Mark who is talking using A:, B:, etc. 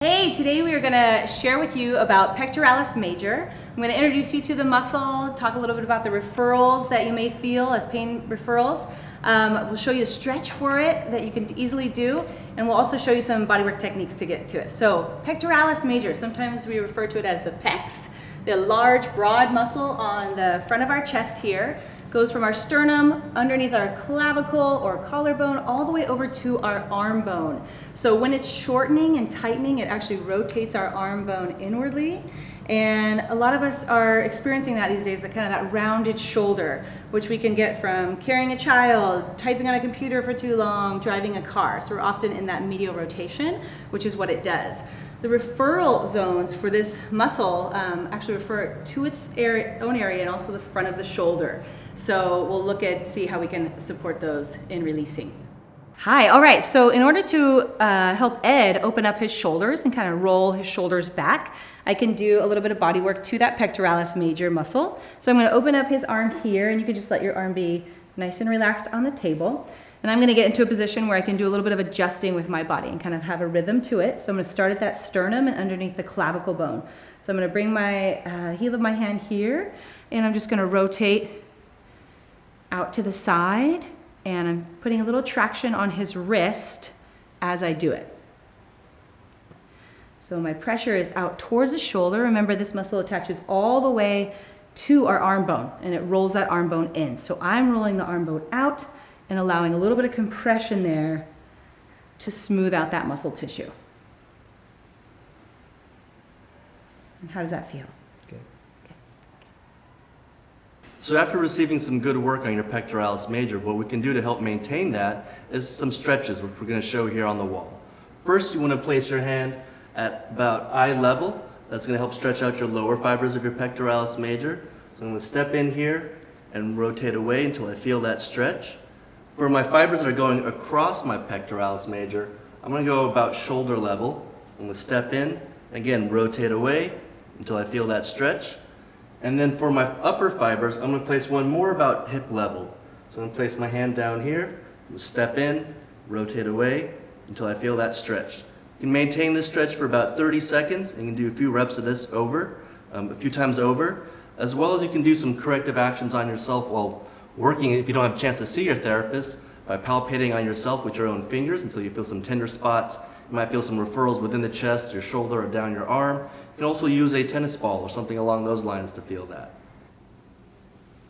A: Hey, today we are going to share with you about pectoralis major. I'm going to introduce you to the muscle, talk a little bit about the referrals that you may feel as pain referrals. We'll show you a stretch for it that you can easily do, and we'll also show you some bodywork techniques to get to it. So, pectoralis major, sometimes we refer to it as the pecs, the large, broad muscle on the front of our chest here. Goes from our sternum, underneath our clavicle or collarbone, all the way over to our arm bone. So when it's shortening and tightening, it actually rotates our arm bone inwardly. And a lot of us are experiencing that these days, that rounded shoulder, which we can get from carrying a child, typing on a computer for too long, driving a car. So we're often in that medial rotation, which is what it does. The referral zones for this muscle actually refer to its own area and also the front of the shoulder. So we'll see how we can support those in releasing. Hi, all right, so in order to help Ed open up his shoulders and kind of roll his shoulders back, I can do a little bit of body work to that pectoralis major muscle. So I'm gonna open up his arm here, and you can just let your arm be nice and relaxed on the table. And I'm gonna get into a position where I can do a little bit of adjusting with my body and kind of have a rhythm to it. So I'm gonna start at that sternum and underneath the clavicle bone. So I'm gonna bring my heel of my hand here, and I'm just gonna rotate out to the side, and I'm putting a little traction on his wrist as I do it. So my pressure is out towards the shoulder. Remember, this muscle attaches all the way to our arm bone, and it rolls that arm bone in. So I'm rolling the arm bone out and allowing a little bit of compression there to smooth out that muscle tissue. And how does that feel?
B: Good. So after receiving some good work on your pectoralis major, what we can do to help maintain that is some stretches, which we're going to show here on the wall. First, you want to place your hand at about eye level. That's going to help stretch out your lower fibers of your pectoralis major. So I'm going to step in here and rotate away until I feel that stretch. For my fibers that are going across my pectoralis major, I'm going to go about shoulder level. I'm going to step in, again rotate away until I feel that stretch. And then for my upper fibers, I'm going to place one more about hip level. So I'm going to place my hand down here, I'm going to step in, rotate away until I feel that stretch. You can maintain this stretch for about 30 seconds, and you can do a few reps of this a few times over, as well as you can do some corrective actions on yourself while working, if you don't have a chance to see your therapist, by palpating on yourself with your own fingers until you feel some tender spots. You might feel some referrals within the chest, your shoulder, or down your arm. You can also use a tennis ball or something along those lines to feel that.